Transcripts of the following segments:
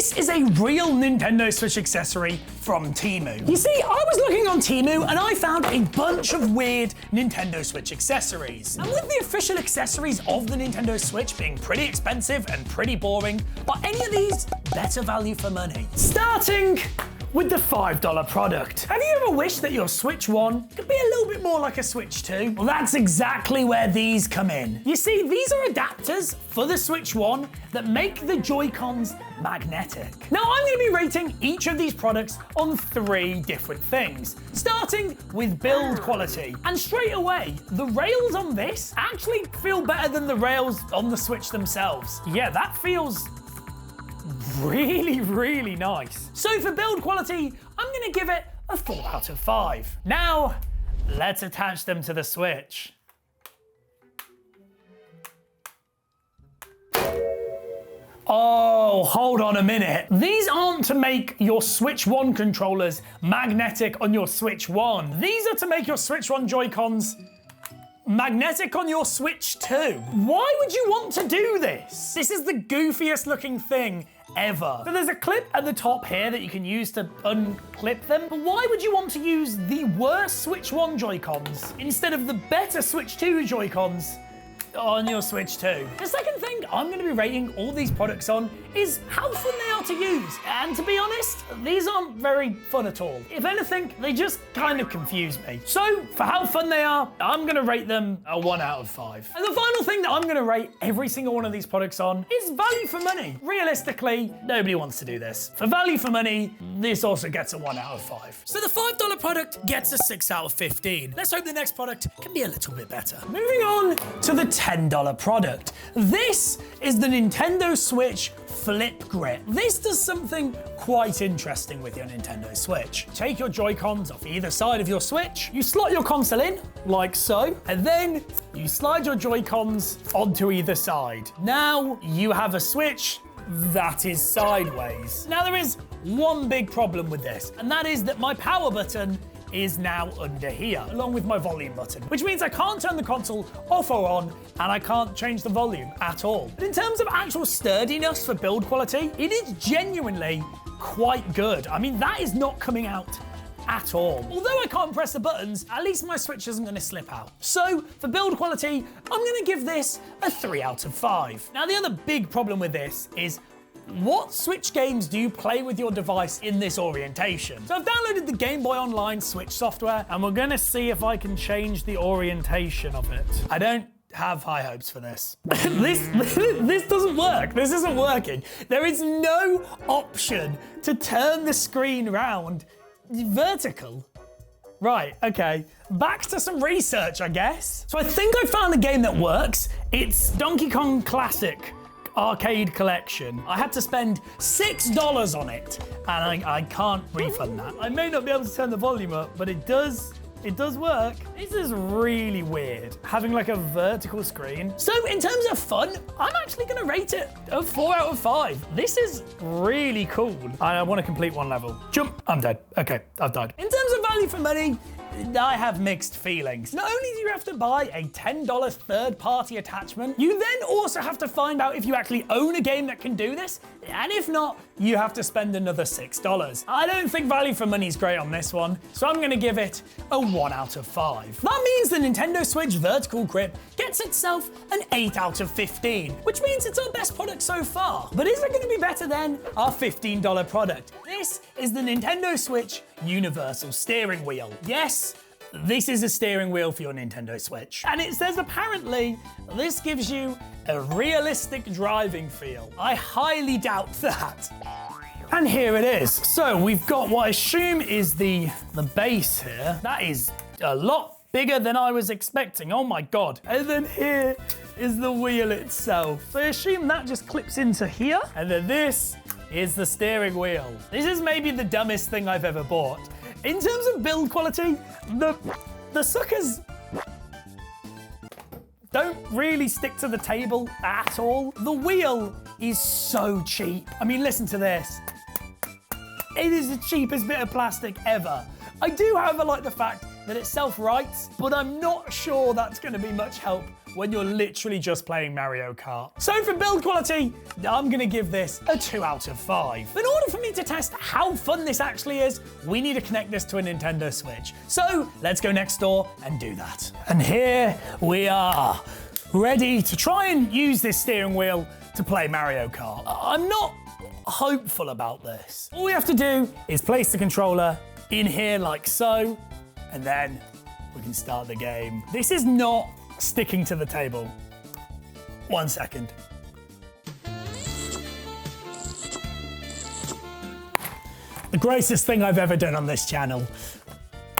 This is a real Nintendo Switch accessory from Temu. You see, I was looking on Temu and I found a bunch of weird Nintendo Switch accessories. And with the official accessories of the Nintendo Switch being pretty expensive and pretty boring, are any of these better value for money? Starting with the $5 product. Have you ever wished that your Switch 1 could be a little bit more like a Switch 2? Well, that's exactly where these come in. You see, these are adapters for the Switch 1 that make the Joy-Cons magnetic. Now, I'm going to be rating each of these products on 3 different things, starting with build quality. And straight away, the rails on this actually feel better than the rails on the Switch themselves. Yeah, that feels really, really nice. So for build quality, I'm gonna give it a 4 out of 5. Now, let's attach them to the Switch. Oh, hold on a minute. These aren't to make your Switch 1 controllers magnetic on your Switch 1. These are to make your Switch 1 Joy-Cons magnetic on your Switch 2. Why would you want to do this? This is the goofiest looking thing ever. So there's a clip at the top here that you can use to unclip them, but why would you want to use the worst Switch 1 Joy-Cons instead of the better Switch 2 Joy-Cons on your Switch 2? The second thing I'm going to be rating all these products on is how fun they are to use. And to be honest, these aren't very fun at all. If anything, they just kind of confuse me. So for how fun they are, I'm going to rate them a 1 out of 5. And the final thing that I'm going to rate every single one of these products on is value for money. Realistically, nobody wants to do this. For value for money, this also gets a 1 out of 5. So the $5 product gets a 6 out of 15. Let's hope the next product can be a little bit better. Moving on to the $10 product. This is the Nintendo Switch Flip Grip. This does something quite interesting with your Nintendo Switch. Take your Joy-Cons off either side of your Switch, you slot your console in, like so, and then you slide your Joy-Cons onto either side. Now you have a Switch that is sideways. Now there is one big problem with this, and that is that my power button is now under here, along with my volume button, which means I can't turn the console off or on, and I can't change the volume at all. But in terms of actual sturdiness for build quality, it is genuinely quite good. I mean, that is not coming out at all. Although I can't press the buttons, at least my Switch isn't going to slip out. So for build quality, I'm going to give this a 3 out of 5. Now, the other big problem with this is what Switch games do you play with your device in this orientation? So I've downloaded the Game Boy Online Switch software, and we're gonna see if I can change the orientation of it. I don't have high hopes for this. This doesn't work. This isn't working. There is no option to turn the screen round vertical. Right, okay. Back to some research, I guess. So I think I found a game that works. It's Donkey Kong Classic Arcade Collection. I had to spend $6 on it, and I can't refund that. I may not be able to turn the volume up, but it does work. This is really weird, having like a vertical screen. So in terms of fun, I'm actually gonna rate it a 4 out of 5. This is really cool. I want to complete one level. Jump, I'm dead. Okay, I've died. In terms of value for money, I have mixed feelings. Not only do you have to buy a $10 third-party attachment, you then also have to find out if you actually own a game that can do this, and if not, you have to spend another $6. I don't think value for money is great on this one, so I'm gonna give it a 1 out of 5. That means the Nintendo Switch Vertical Grip gets itself an 8 out of 15, which means it's our best product so far. But is it gonna be better than our $15 product? This is the Nintendo Switch Universal Steering Wheel. Yes, this is a steering wheel for your Nintendo Switch. And it says apparently this gives you a realistic driving feel. I highly doubt that. And here it is. So we've got what I assume is the base here. That is a lot bigger than I was expecting. Oh my God. And then here is the wheel itself. So I assume that just clips into here. And then this is the steering wheel. This is maybe the dumbest thing I've ever bought. In terms of build quality, the suckers don't really stick to the table at all. The wheel is so cheap. I mean, listen to this. It is the cheapest bit of plastic ever. I do, however, like the fact that it self-writes, but I'm not sure that's going to be much help when you're literally just playing Mario Kart. So for build quality, I'm going to give this a 2 out of 5. In order for me to test how fun this actually is, we need to connect this to a Nintendo Switch. So let's go next door and do that. And here we are, ready to try and use this steering wheel to play Mario Kart. I'm not hopeful about this. All we have to do is place the controller in here like so, and then we can start the game. This is not sticking to the table. 1 second. The grossest thing I've ever done on this channel.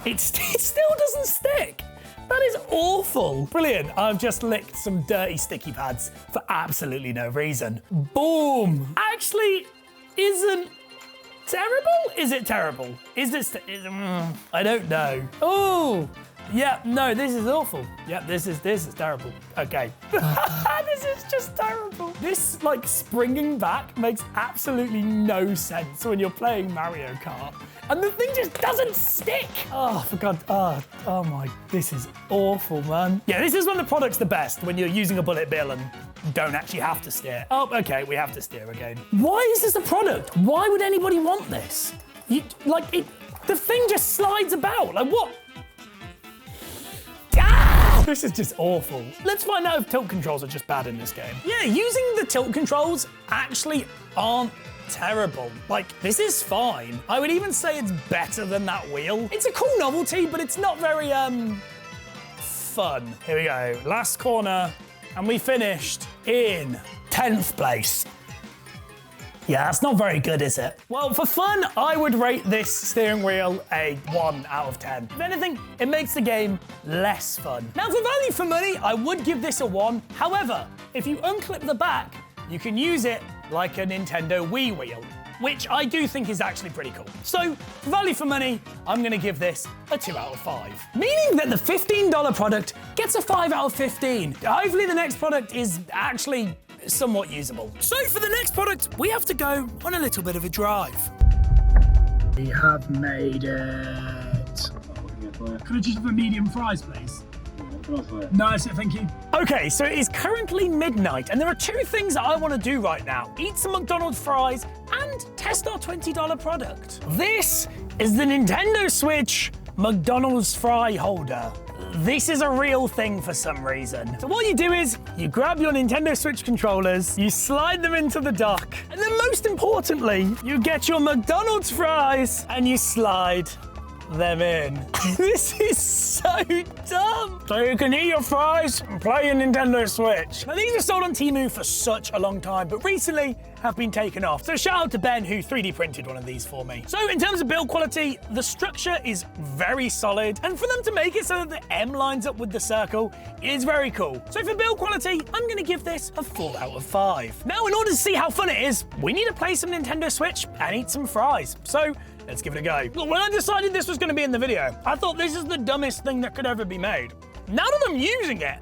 It still doesn't stick. That is awful. Brilliant. I've just licked some dirty sticky pads for absolutely no reason. Boom. Actually, isn't terrible? Is it terrible? Is this, I don't know. Oh. Yeah, no, this is awful. Yeah, this is terrible. Okay. This is just terrible. This, like, springing back makes absolutely no sense when you're playing Mario Kart. And the thing just doesn't stick. Oh, for God. Oh my, this is awful, man. Yeah, this is when the product's the best, when you're using a bullet bill and don't actually have to steer. Oh, okay, we have to steer again. Why is this a product? Why would anybody want this? The thing just slides about. Like, what? This is just awful. Let's find out if tilt controls are just bad in this game. Yeah, using the tilt controls actually aren't terrible. Like, this is fine. I would even say it's better than that wheel. It's a cool novelty, but it's not very, fun. Here we go, last corner, and we finished in 10th place. Yeah, that's not very good, is it? Well, for fun, I would rate this steering wheel a 1 out of 10. If anything, it makes the game less fun. Now, for value for money, I would give this a 1. However, if you unclip the back, you can use it like a Nintendo Wii wheel, which I do think is actually pretty cool. So, for value for money, I'm gonna give this a 2 out of 5. Meaning that the $15 product gets a 5 out of 15. Hopefully the next product is actually somewhat usable. So for the next product, we have to go on a little bit of a drive. We have made it. Could I just have a medium fries, please? No, that's it, thank you. Okay, so it is currently midnight, and there are 2 things that I want to do right now. Eat some McDonald's fries and test our $20 product. This is the Nintendo Switch McDonald's fry holder. This is a real thing for some reason. So what you do is, you grab your Nintendo Switch controllers, you slide them into the dock, and then most importantly, you get your McDonald's fries and you slide them in. This is so dumb. So you can eat your fries and play your Nintendo Switch. Now these were sold on Temu for such a long time, but recently have been taken off. So shout out to Ben who 3D printed one of these for me. So in terms of build quality, the structure is very solid. And for them to make it so that the M lines up with the circle is very cool. So for build quality, I'm gonna give this a 4 out of 5. Now, in order to see how fun it is, we need to play some Nintendo Switch and eat some fries. So let's give it a go. Look, when I decided this was gonna be in the video, I thought this is the dumbest thing that could ever be made. Now that I'm using it,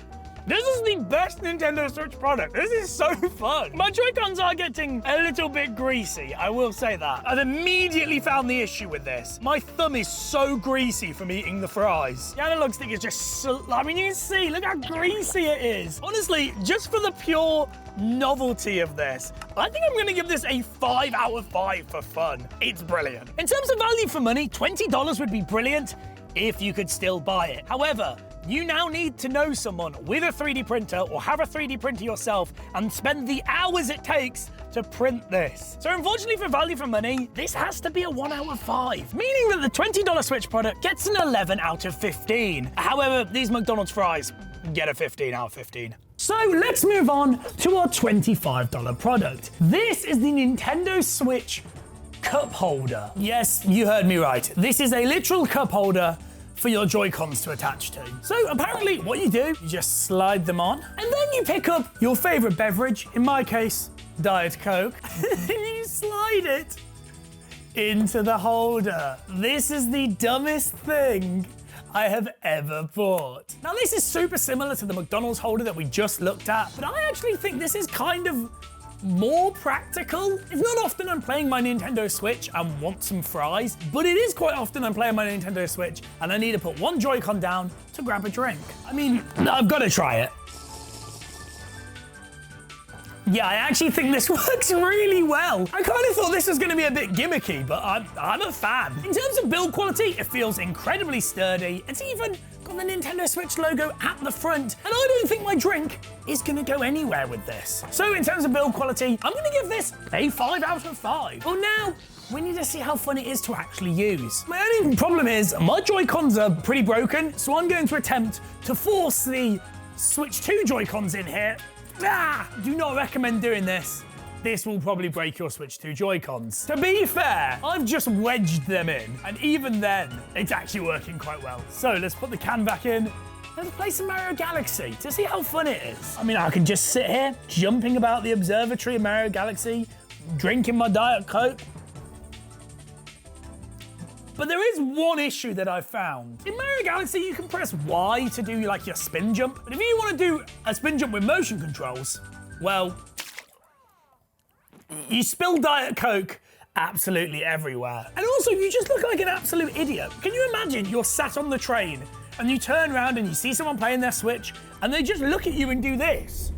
this is the best Nintendo Switch product. This is so fun. My Joy-Cons are getting a little bit greasy, I will say that. I've immediately found the issue with this. My thumb is so greasy from eating the fries. The analog stick is just, I mean, you can see, look how greasy it is. Honestly, just for the pure novelty of this, I think I'm gonna give this a 5 out of 5 for fun. It's brilliant. In terms of value for money, $20 would be brilliant if you could still buy it. However, you now need to know someone with a 3D printer or have a 3D printer yourself and spend the hours it takes to print this. So unfortunately for value for money, this has to be a 1 out of 5, meaning that the $20 Switch product gets an 11 out of 15. However, these McDonald's fries get a 15 out of 15. So let's move on to our $25 product. This is the Nintendo Switch cup holder. Yes, you heard me right. This is a literal cup holder for your Joy-Cons to attach to. So apparently what you do, you just slide them on, and then you pick up your favorite beverage, in my case, Diet Coke, and you slide it into the holder. This is the dumbest thing I have ever bought. Now this is super similar to the McDonald's holder that we just looked at, but I actually think this is kind of more practical. It's not often I'm playing my Nintendo Switch and want some fries, but it is quite often I'm playing my Nintendo Switch and I need to put one Joy-Con down to grab a drink. I mean, I've got to try it. Yeah, I actually think this works really well. I kind of thought this was going to be a bit gimmicky, but I'm a fan. In terms of build quality, it feels incredibly sturdy. It's even got the Nintendo Switch logo at the front, and I don't think my drink is going to go anywhere with this. So in terms of build quality, I'm going to give this a 5 out of 5. Well, now we need to see how fun it is to actually use. My only problem is my Joy-Cons are pretty broken, so I'm going to attempt to force the Switch 2 Joy-Cons in here. Do not recommend doing this. This will probably break your Switch 2 Joy-Cons. To be fair, I've just wedged them in, and even then, it's actually working quite well. So let's put the can back in. Let's play some Mario Galaxy to see how fun it is. I mean, I can just sit here, jumping about the observatory of Mario Galaxy, drinking my Diet Coke. But there is one issue that I've found. In Mario Galaxy, you can press Y to do like your spin jump. But if you want to do a spin jump with motion controls, well, you spill Diet Coke absolutely everywhere. And also, you just look like an absolute idiot. Can you imagine you're sat on the train and you turn around and you see someone playing their Switch and they just look at you and do this?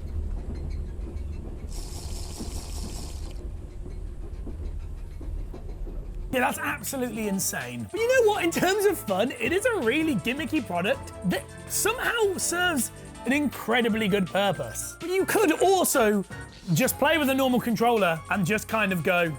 Yeah, that's absolutely insane. But you know what? In terms of fun, it is a really gimmicky product that somehow serves an incredibly good purpose. But you could also just play with a normal controller and just kind of go.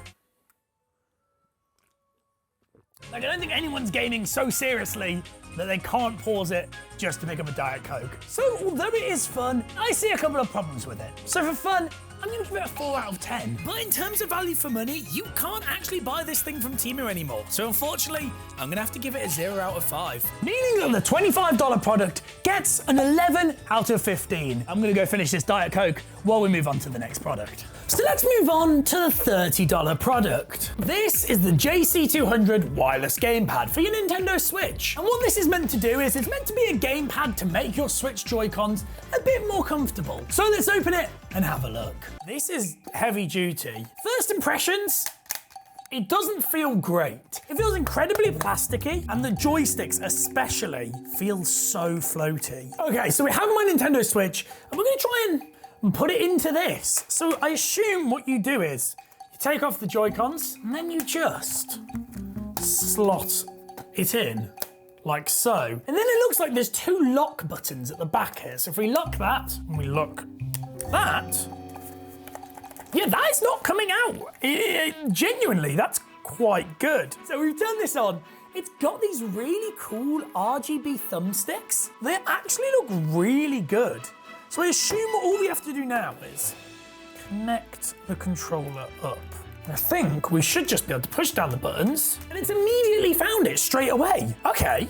Like, I don't think anyone's gaming so seriously that they can't pause it just to pick up a Diet Coke. So although it is fun, I see a couple of problems with it. So for fun, I'm gonna give it a 4 out of 10. But in terms of value for money, you can't actually buy this thing from Temu anymore. So unfortunately, I'm gonna have to give it a 0 out of 5. Meaning that the $25 product gets an 11 out of 15. I'm gonna go finish this Diet Coke while we move on to the next product. So let's move on to the $30 product. This is the JC200 wireless gamepad for your Nintendo Switch. And what this is meant to do is it's meant to be a gamepad to make your Switch Joy-Cons a bit more comfortable. So let's open it and have a look. This is heavy duty. First impressions, it doesn't feel great. It feels incredibly plasticky, and the joysticks especially feel so floaty. Okay, so we have my Nintendo Switch, and we're gonna try and put it into this. So I assume what you do is, you take off the Joy-Cons, and then you just slot it in, like so. And then it looks like there's 2 lock buttons at the back here. So if we lock that, and we lock that, yeah, that is not coming out. Genuinely, that's quite good. So we've turned this on. It's got these really cool RGB thumbsticks. They actually look really good. So I assume all we have to do now is connect the controller up. I think we should just be able to push down the buttons, and it's immediately found it straight away. Okay,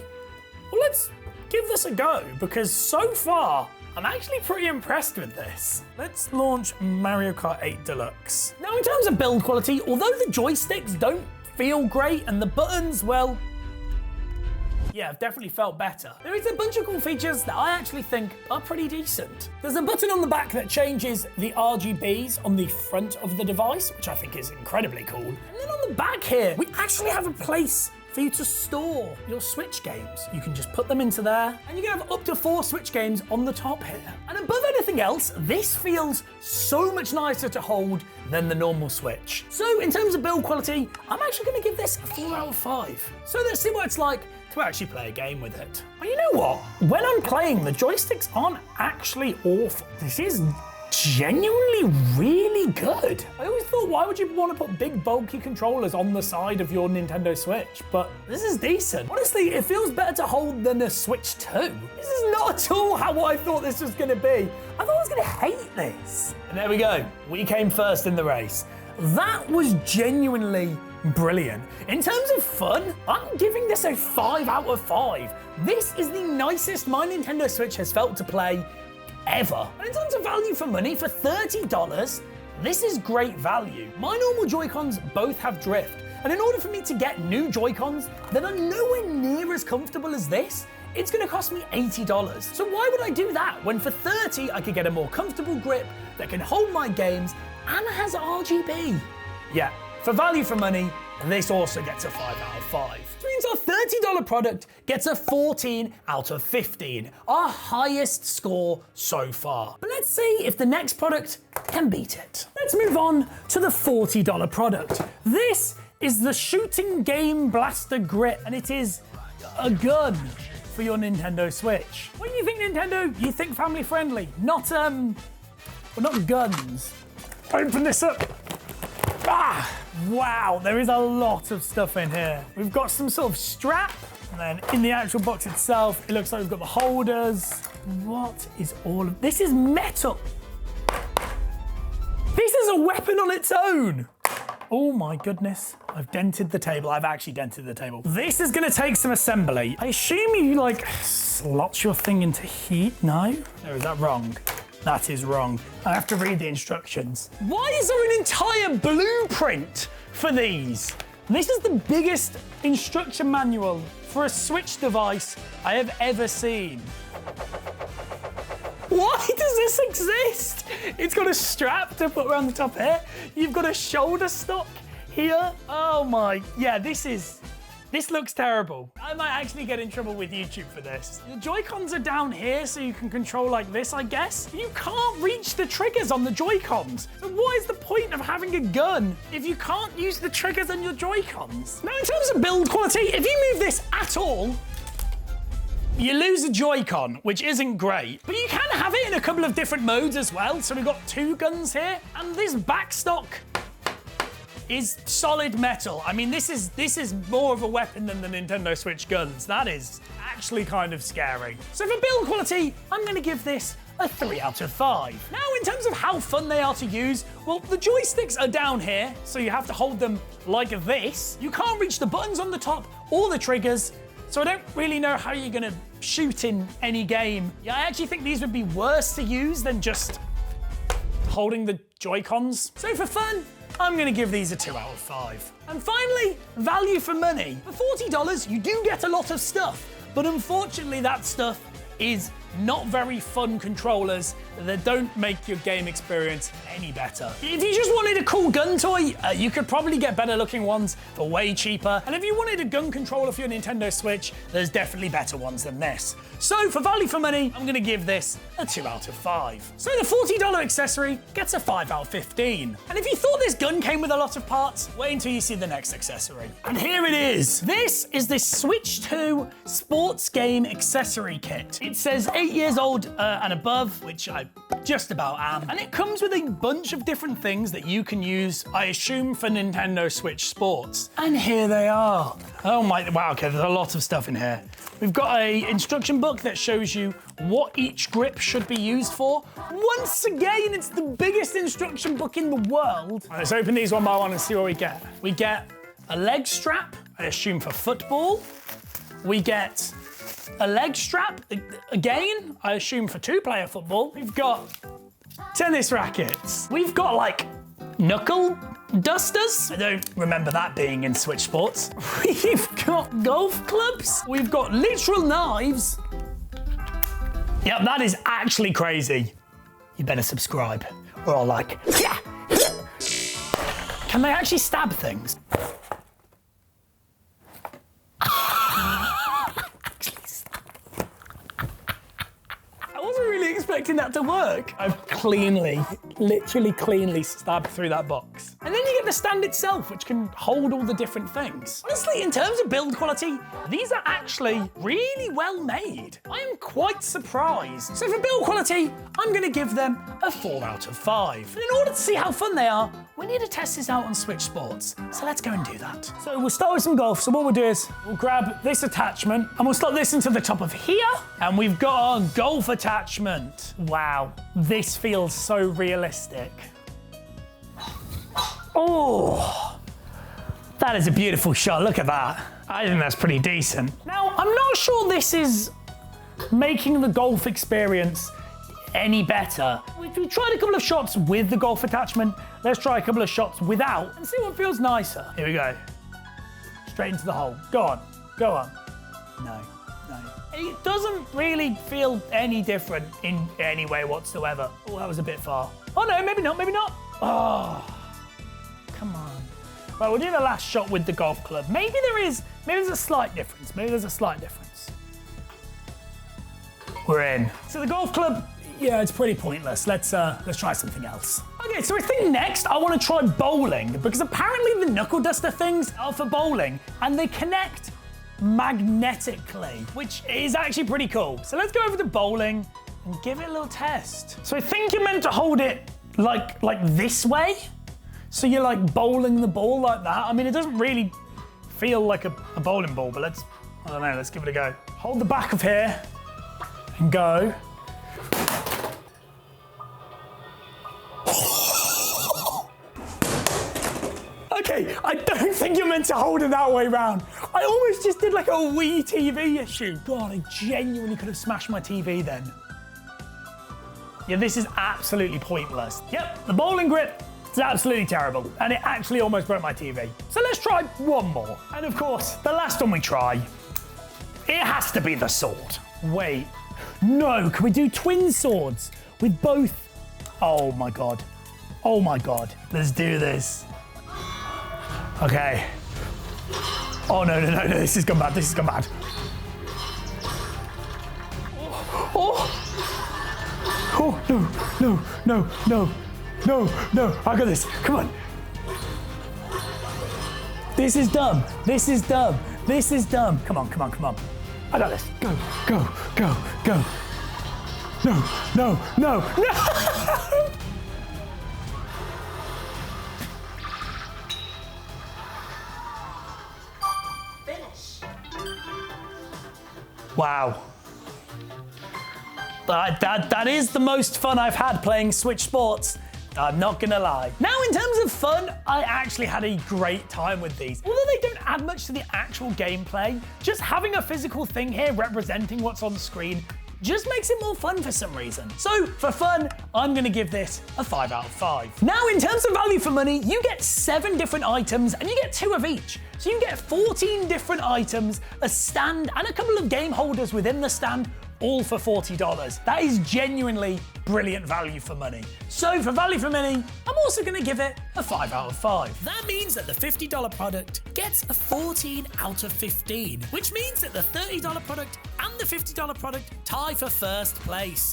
well, let's give this a go, because so far, I'm actually pretty impressed with this. Let's launch Mario Kart 8 Deluxe. Now, in terms of build quality, although the joysticks don't feel great and the buttons, well, yeah, I've definitely felt better. There is a bunch of cool features that I actually think are pretty decent. There's a button on the back that changes the RGBs on the front of the device, which I think is incredibly cool. And then on the back here, we actually have a place for you to store your Switch games. You can just put them into there, and you can have up to 4 Switch games on the top here. And above anything else, this feels so much nicer to hold than the normal Switch. So in terms of build quality, I'm actually gonna give this a 4 out of 5. So let's see what it's like to actually play a game with it. But you know what? When I'm playing, the joysticks aren't actually awful. This is genuinely really good. I always thought, why would you want to put big bulky controllers on the side of your Nintendo Switch? But this is decent. Honestly, it feels better to hold than a Switch 2. This is not at all how I thought this was gonna be. I thought I was gonna hate this. And there we go. We came first in the race. That was genuinely brilliant. In terms of fun, I'm giving this a 5 out of 5. This is the nicest my Nintendo Switch has felt to play ever. And in terms of value for money, for $30, this is great value. My normal Joy-Cons both have drift, and in order for me to get new Joy-Cons that are nowhere near as comfortable as this, it's gonna cost me $80. So why would I do that when for $30 I could get a more comfortable grip that can hold my games and has RGB. Yeah, for value for money, this also gets a 5 out of 5. Which means our $30 product gets a 14 out of 15, our highest score so far. But let's see if the next product can beat it. Let's move on to the $40 product. This is the Shooting Game Blaster Grip, and it is a gun for your Nintendo Switch. When you think Nintendo, you think family friendly, not guns. Open this up. Ah, wow, there is a lot of stuff in here. We've got some sort of strap, and then in the actual box itself, it looks like we've got the holders. What is all of this? Is metal. This is a weapon on its own. Oh my goodness, I've dented the table. I've actually dented the table. This is gonna take some assembly. I assume you like slot your thing into heat. No? Or is that wrong? That is wrong. I have to read the instructions. Why is there an entire blueprint for these? This is the biggest instruction manual for a Switch device I have ever seen. Why does this exist? It's got a strap to put around the top here. You've got a shoulder stock here. Oh my, yeah, this looks terrible. I might actually get in trouble with YouTube for this. The Joy-Cons are down here so you can control like this, I guess. You can't reach the triggers on the Joy-Cons. So what is the point of having a gun if you can't use the triggers on your Joy-Cons? Now, in terms of build quality, if you move this at all, you lose a Joy-Con, which isn't great, but you can have it in a couple of different modes as well. So we've got 2 guns here, and this backstock is solid metal. I mean, this is more of a weapon than the Nintendo Switch guns. That is actually kind of scary. So for build quality, I'm gonna give this a 3 out of 5. Now, in terms of how fun they are to use, well, the joysticks are down here, so you have to hold them like this. You can't reach the buttons on the top or the triggers, so I don't really know how you're gonna shoot in any game. Yeah, I actually think these would be worse to use than just holding the Joy-Cons. So for fun, I'm gonna give these a 2 out of 5. And finally, value for money. For $40, you do get a lot of stuff, but unfortunately that stuff is not very fun controllers that don't make your game experience any better. If you just wanted a cool gun toy, you could probably get better looking ones for way cheaper. And if you wanted a gun controller for your Nintendo Switch, there's definitely better ones than this. So for value for money, I'm gonna give this a 2 out of 5. So the $40 accessory gets a 5 out of 15. And if you thought this gun came with a lot of parts, wait until you see the next accessory. And here it is. This is the Switch 2 sports game accessory kit. It says 8 years old and above, which I just about am. And it comes with a bunch of different things that you can use, I assume, for Nintendo Switch Sports. And here they are. Oh my, wow, okay, there's a lot of stuff in here. We've got a instruction book that shows you what each grip should be used for. Once again, it's the biggest instruction book in the world. Let's open these one by one and see what we get. We get a leg strap, I assume for football. We get a leg strap, again, I assume for 2-player football. We've got tennis rackets. We've got like knuckle dusters. I don't remember that being in Switch Sports. We've got golf clubs. We've got literal knives. Yep, that is actually crazy. You better subscribe. We're all like, yeah. Can they actually stab things? Expecting that to work. I've literally cleanly stabbed through that box. And then you get the stand itself, which can hold all the different things. Honestly, in terms of build quality, these are actually really well made. I am quite surprised. So for build quality, I'm gonna give them a 4 out of 5. And in order to see how fun they are, we need to test this out on Switch Sports. So let's go and do that. So we'll start with some golf. So what we'll do is we'll grab this attachment and we'll slot this into the top of here. And we've got our golf attachment. Wow, this feels so realistic. Oh, that is a beautiful shot. Look at that. I think that's pretty decent. Now, I'm not sure this is making the golf experience any better. We've tried a couple of shots with the golf attachment. Let's try a couple of shots without and see what feels nicer. Here we go. Straight into the hole. Go on, go on. No. It doesn't really feel any different in any way whatsoever. Oh, that was a bit far. Oh no, maybe not, maybe not. Oh, come on. Well, we'll do the last shot with the golf club. Maybe there's a slight difference. Maybe there's a slight difference. We're in. So the golf club, yeah, it's pretty pointless. Let's try something else. Okay, so I think next I want to try bowling, because apparently the knuckle duster things are for bowling and they connect magnetically, which is actually pretty cool. So let's go over to bowling and give it a little test. So I think you're meant to hold it like this way. So you're like bowling the ball like that. I mean, it doesn't really feel like a bowling ball, but I don't know, let's give it a go. Hold the back of here and go. Okay, I don't think you're meant to hold it that way round. I almost just did like a Wii TV issue. God, I genuinely could have smashed my TV then. Yeah, this is absolutely pointless. Yep, the bowling grip is absolutely terrible, and it actually almost broke my TV. So let's try one more. And of course, the last one we try, it has to be the sword. Wait, no, can we do twin swords with both? Oh my God. Oh my God. Let's do this. Okay. Oh, no, this has gone bad, this has gone bad. Oh, no, I got this, come on. This is dumb, this is dumb, this is dumb. Come on. I got this, go. No. Wow. That is the most fun I've had playing Switch Sports. I'm not gonna lie. Now, in terms of fun, I actually had a great time with these. Although they don't add much to the actual gameplay, just having a physical thing here representing what's on screen just makes it more fun for some reason. So for fun, I'm gonna give this a 5 out of 5. Now, in terms of value for money, you get 7 different items and you get 2 of each. So you can get 14 different items, a stand, and a couple of game holders within the stand, all for $40. That is genuinely brilliant value for money. So for value for money, I'm also gonna give it a 5 out of 5. That means that the $50 product gets a 14 out of 15, which means that the $30 product and the $50 product tie for first place.